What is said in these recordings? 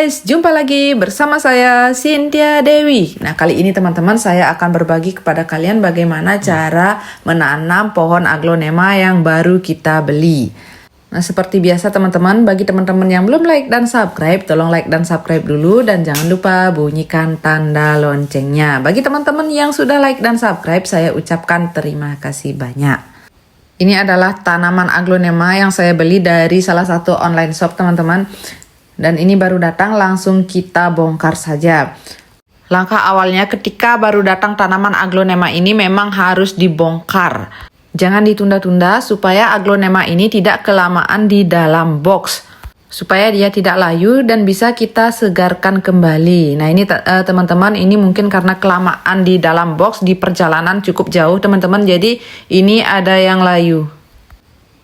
guys, jumpa lagi bersama saya Cynthia Dewi. Nah, kali ini teman-teman saya akan berbagi kepada kalian bagaimana cara menanam pohon aglonema yang baru kita beli. Nah, seperti biasa teman-teman, bagi teman-teman yang belum like dan subscribe, tolong like dan subscribe dulu dan jangan lupa bunyikan tanda loncengnya. Bagi teman-teman yang sudah like dan subscribe, saya ucapkan terima kasih banyak. Ini adalah tanaman aglonema yang saya beli dari salah satu online shop teman-teman. Dan ini baru datang, langsung kita bongkar saja. Langkah awalnya ketika baru datang tanaman aglonema ini memang harus dibongkar. Jangan ditunda-tunda supaya aglonema ini tidak kelamaan di dalam box. Supaya dia tidak layu dan bisa kita segarkan kembali. Nah ini teman-teman, ini mungkin karena kelamaan di dalam box, di perjalanan cukup jauh teman-teman. Jadi ini ada yang layu.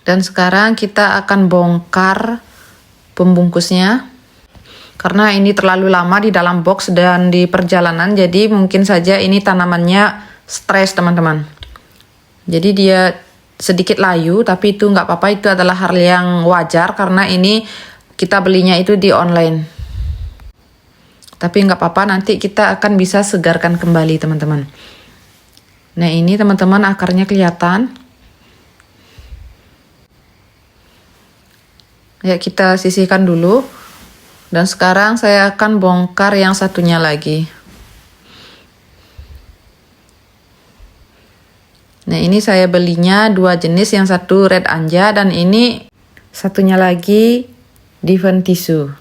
Dan sekarang kita akan bongkar pembungkusnya. Karena ini terlalu lama di dalam box dan di perjalanan, jadi mungkin saja ini tanamannya stres teman-teman. Jadi dia sedikit layu, tapi itu nggak apa-apa, itu adalah hal yang wajar karena ini kita belinya itu di online. Tapi nggak apa-apa, nanti kita akan bisa segarkan kembali teman-teman. Nah ini teman-teman akarnya kelihatan. Ya kita sisihkan dulu. Dan sekarang saya akan bongkar yang satunya lagi. Nah ini saya belinya dua jenis, yang satu red anja dan ini satunya lagi Diventisu.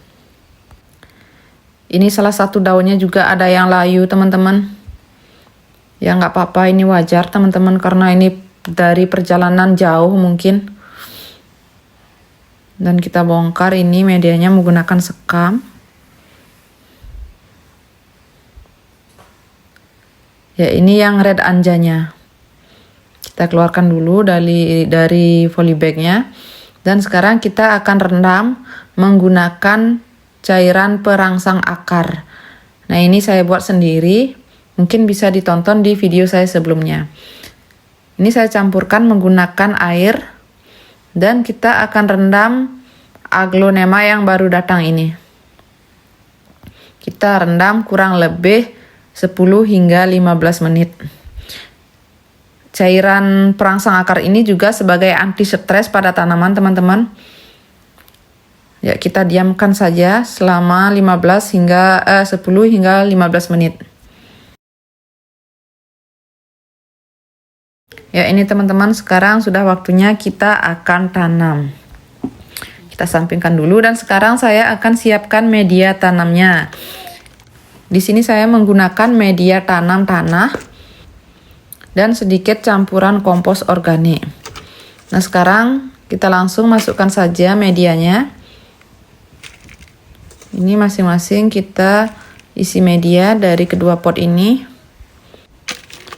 Ini salah satu daunnya juga ada yang layu teman-teman. Ya nggak apa-apa, ini wajar teman-teman karena ini dari perjalanan jauh mungkin. Dan kita bongkar, ini medianya menggunakan sekam. Ya ini yang red anjanya. Kita keluarkan dulu dari polybagnya. Dan sekarang kita akan rendam menggunakan cairan perangsang akar. Nah ini saya buat sendiri. Mungkin bisa ditonton di video saya sebelumnya. Ini saya campurkan menggunakan air. Dan kita akan rendam aglonema yang baru datang ini. Kita rendam kurang lebih 10 hingga 15 menit. Cairan perangsang akar ini juga sebagai anti stres pada tanaman teman-teman. Ya, kita diamkan saja selama 10 hingga 15 menit. Ya ini teman-teman, sekarang sudah waktunya kita akan tanam. Kita sampingkan dulu dan sekarang saya akan siapkan media tanamnya. Di sini saya menggunakan media tanam tanah dan sedikit campuran kompos organik. Nah sekarang kita langsung masukkan saja medianya. Ini masing-masing kita isi media dari kedua pot ini.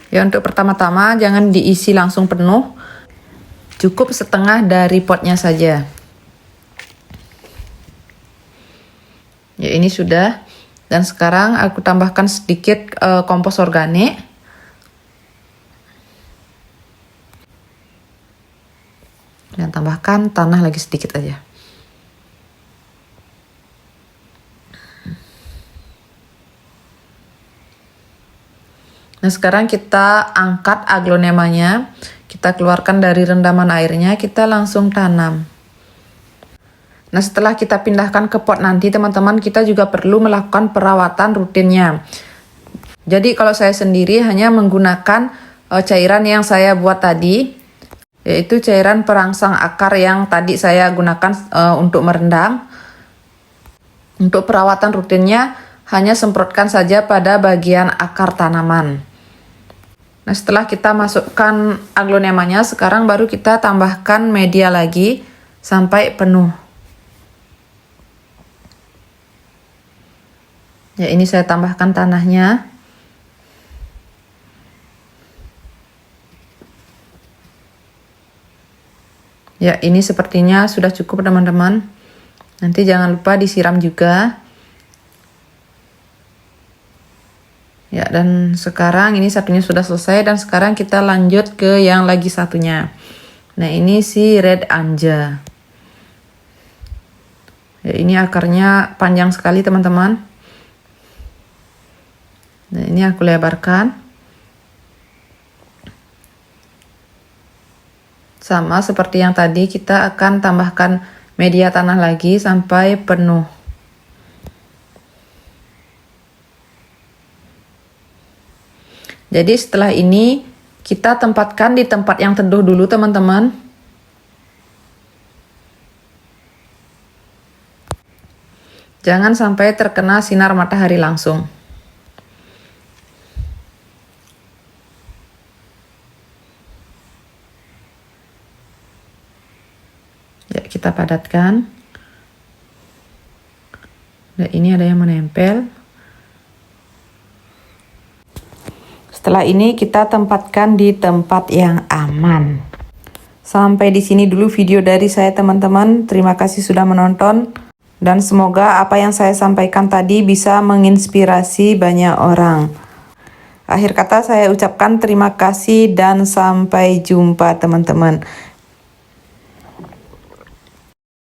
Ya untuk pertama-tama jangan diisi langsung penuh, cukup setengah dari potnya saja. Ya ini sudah. Dan sekarang aku tambahkan sedikit kompos organik. Dan tambahkan tanah lagi sedikit aja. Nah sekarang kita angkat aglonemanya, kita keluarkan dari rendaman airnya, kita langsung tanam. Nah setelah kita pindahkan ke pot nanti teman-teman, kita juga perlu melakukan perawatan rutinnya. Jadi kalau saya sendiri hanya menggunakan cairan yang saya buat tadi, yaitu cairan perangsang akar yang tadi saya gunakan untuk merendam. Untuk perawatan rutinnya hanya semprotkan saja pada bagian akar tanaman. Nah setelah kita masukkan aglonemanya, sekarang baru kita tambahkan media lagi sampai penuh. Ya ini saya tambahkan tanahnya. Ya ini sepertinya sudah cukup teman-teman. Nanti jangan lupa disiram juga. Ya dan sekarang ini satunya sudah selesai dan sekarang kita lanjut ke yang lagi satunya. Nah ini si red anja. Ya, ini akarnya panjang sekali teman-teman. Nah, ini aku lebarkan. Sama seperti yang tadi, kita akan tambahkan media tanah lagi sampai penuh. Jadi setelah ini kita tempatkan di tempat yang teduh dulu teman-teman. Jangan sampai terkena sinar matahari langsung. Ya, kita padatkan. Nah, ini ada yang menempel. Setelah ini kita tempatkan di tempat yang aman. Sampai di sini dulu video dari saya teman-teman. Terima kasih sudah menonton. Dan semoga apa yang saya sampaikan tadi bisa menginspirasi banyak orang. Akhir kata saya ucapkan terima kasih dan sampai jumpa teman-teman.